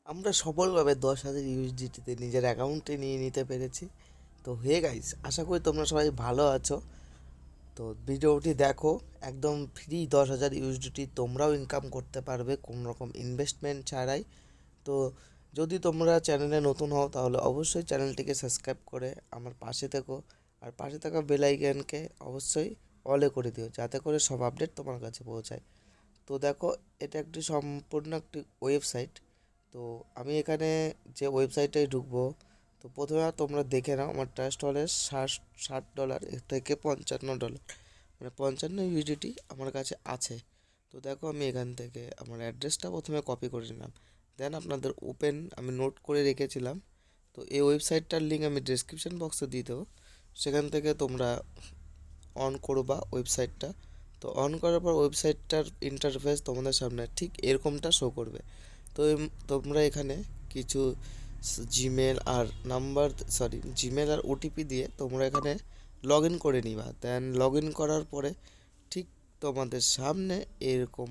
আমরা সফলভাবে 10,000 ইউএসডিটিতে নিজের অ্যাকাউন্টে নিয়ে নিতে পেরেছি। তো হে গাইস, আশা করি তোমরা সবাই ভালো আছো। তো ভিডিওটি দেখো, একদম ফ্রি 10,000 ইউএসডিটি তোমরাও ইনকাম করতে পারবে কোনো রকম ইনভেস্টমেন্ট ছাড়াই। তো যদি তোমরা চ্যানেলে নতুন হও তাহলে অবশ্যই চ্যানেলটিকে সাবস্ক্রাইব করে আমার পাশে থেকো, আর পাশে থাকা বেল আইকনকে অবশ্যই অলে করে দিও যাতে করে সব আপডেট তোমার কাছে পৌঁছায়। তো দেখো, এটা একটি সম্পূর্ণ একটি ওয়েবসাইট। তো আমি এখানে যে ওয়েবসাইটটায় ঢুকবো, তো প্রথমে তোমরা দেখে নাও আমার ট্রাস্ট ওয়ালেট $60 থেকে $55, মানে 55 ইউজিটি আমার কাছে আছে। তো দেখো, আমি এখান থেকে আমার অ্যাড্রেসটা প্রথমে কপি করে নিলাম, দেন আপনাদের ওপেন আমি নোট করে রেখেছিলাম। তো এই ওয়েবসাইটটার লিঙ্ক আমি ডিসক্রিপশন বক্সে দিয়ে দেবো, সেখান থেকে তোমরা অন করবা ওয়েবসাইটটা। তো অন করার পর ওয়েবসাইটটার ইন্টারফেস তোমাদের সামনে ঠিক এরকমটা শো করবে। তো তোমরা এখানে কিছু জিমেল আর জিমেল আর ওটিপি দিয়ে তোমরা এখানে লগ ইন করে নিবা। দেন লগ ইন করার পরে ঠিক তোমাদের সামনে এরকম,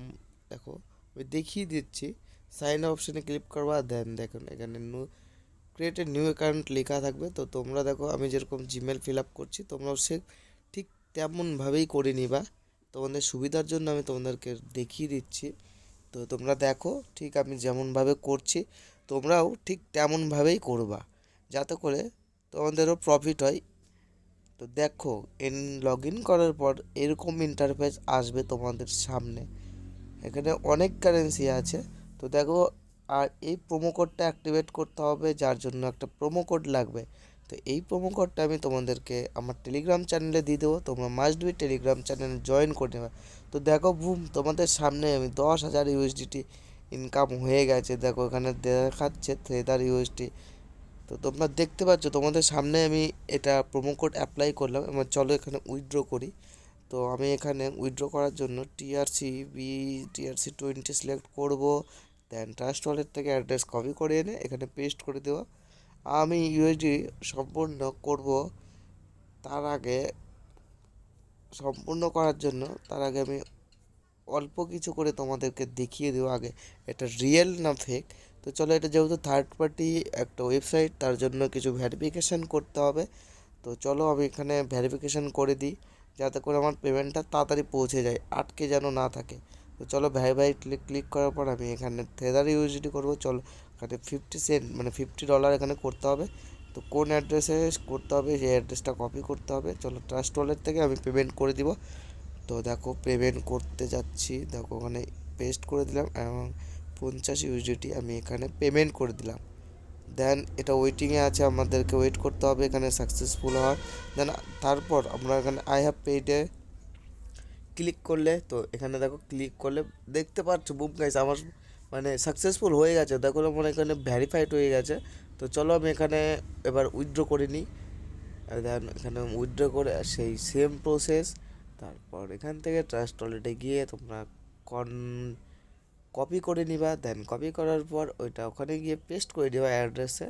দেখো আমি দেখিয়ে দিচ্ছি, সাইন অপশানে ক্লিক করবা। দেন দেখুন এখানে ক্রিয়েট এ নিউ অ্যাকাউন্ট লেখা থাকবে। তো তোমরা দেখো আমি যেরকম জিমেল ফিল আপ করছি তোমরাও ঠিক তেমনভাবেই করে নিবা। তোমাদের সুবিধার জন্য আমি তোমাদেরকে দেখিয়ে দিচ্ছি। তো তোমরা দেখো, ঠিক আমি যেমনভাবে করছি তোমরাও ঠিক তেমনভাবেই করবা, যাতে করে তোমাদেরও প্রফিট হয়। তো দেখো, লগ ইন করার পর এরকম ইন্টারফেস আসবে তোমাদের সামনে। এখানে অনেক কারেন্সি আছে। তো দেখো, আর এই প্রোমো কোডটা অ্যাক্টিভেট করতে হবে, যার জন্য একটা প্রোমো কোড লাগবে। তো এই প্রোমো কোডটা আমি তোমাদেরকে আমার টেলিগ্রাম চ্যানেলে দিয়ে দেবো, তোমরা মাস্ট বি টেলিগ্রাম চ্যানেলে জয়েন করে নেবে। তো দেখো বুম, তোমাদের সামনে আমি 10,000 ইউএসডিটি ইনকাম হয়ে গেছে। দেখো এখানে দেখাচ্ছে থ্রেদার ইউএসডি। তো তোমরা দেখতে পাচ্ছ তোমাদের সামনে আমি এটা প্রোমো কোড অ্যাপ্লাই করলাম। এবার চলো এখানে উইথড্র করি। তো আমি এখানে উইথড্র করার জন্য TRC20 সিলেক্ট করব। দেন ট্রাস্ট ওয়ালেট থেকে অ্যাড্রেস কপি করে এনে এখানে পেস্ট করে দেওয়া। আমি ইউএসডি সম্পূর্ণ করব, তার আগে সম্পূর্ণ করার জন্য তার আগে আমি অল্প কিছু করে তোমাদেরকে দেখিয়ে দেবো আগে এটা রিয়েল না ফেক। তো চলো, এটা যেহেতু থার্ড পার্টি একটা ওয়েবসাইট, তার জন্য কিছু ভেরিফিকেশান করতে হবে। তো চলো আমি এখানে ভেরিফিকেশান করে দিই, যাতে করে আমার পেমেন্টটা তাড়াতাড়ি পৌঁছে যায়, আটকে যেন না থাকে। তো চলো ভ্যারিফাই ক্লিক করার পর আমি এখানে থেদার ইউএসডি করবো। চলো এখানে 50 সেন্ট মানে $50 এখানে করতে হবে। তো কোন অ্যাড্রেসে করতে হবে সেই অ্যাড্রেসটা কপি করতে হবে। চলো ট্রাস্ট ওয়ালেট থেকে আমি পেমেন্ট করে দিব। তো দেখো পেমেন্ট করতে যাচ্ছি, দেখো ওখানে পেস্ট করে দিলাম এবং 50 ইউএসডিটি আমি এখানে পেমেন্ট করে দিলাম। দেন এটা ওয়েটিংয়ে আছে, আমাদেরকে ওয়েট করতে হবে এখানে সাকসেসফুল হওয়ার। দেন তারপর আমরা এখানে আই হ্যাভ পেইডে ক্লিক করলে, তো এখানে দেখো ক্লিক করলে দেখতে পাচ্ছ বুম গাইস, আমার মানে সাকসেসফুল হয়ে গেছে। দেখো আমার এখানে ভ্যারিফাইড হয়ে গেছে। তো চলো আমি এখানে এবার উইথড্র করে নিই। দেন এখানে উইথড্র করে সেই সেম প্রসেস, তারপর এখান থেকে ট্রাস্ট ওয়ালেটে গিয়ে তোমরা কন কপি করে নিবা। দেন কপি করার পর ওইটা ওখানে গিয়ে পেস্ট করে দিবা অ্যাড্রেসে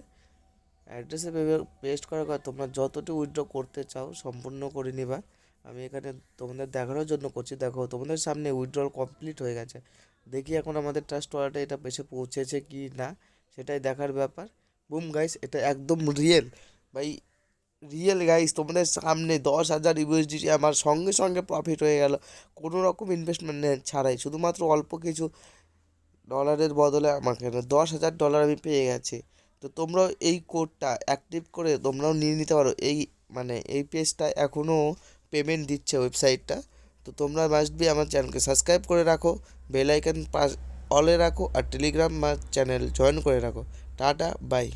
পেস্ট করার পর তোমরা যতটুকু উইথড্র করতে চাও সম্পূর্ণ করে নিবা। আমি এখানে তোমাদের দেখানোর জন্য করছি। দেখো তোমাদের সামনে উইথড্রল কমপ্লিট হয়ে গেছে। দেখি এখন আমাদের ট্রাস্ট ওয়ালেটে এটা পেছে পৌঁছেছে কি না, সেটাই দেখার ব্যাপার। বুম গাইস, এটা একদম রিয়েল ভাই, রিয়েল গাইস, তোমাদের সামনে 10,000 ইউএসডিটি আমার সঙ্গে সঙ্গে প্রফিট হয়ে গেল, কোনো রকম ইনভেস্টমেন্ট ছাড়াই, শুধুমাত্র অল্প কিছু ডলারের বদলে আমাকে $10,000 আমি পেয়ে গেছি। তো তোমরাও এই কোডটা অ্যাক্টিভ করে তোমরাও নিয়ে নিতে পারো। এই মানে এই পেজটা এখনও পেমেন্ট দিচ্ছে ওয়েবসাইটটা। তো তোমরা মাস্ট বি আমার চ্যানেলকে সাবস্ক্রাইব করে রাখো, বেল আইকন অলে রাখো, আর টেলিগ্রাম চ্যানেল জয়েন করে রাখো। Tata bye.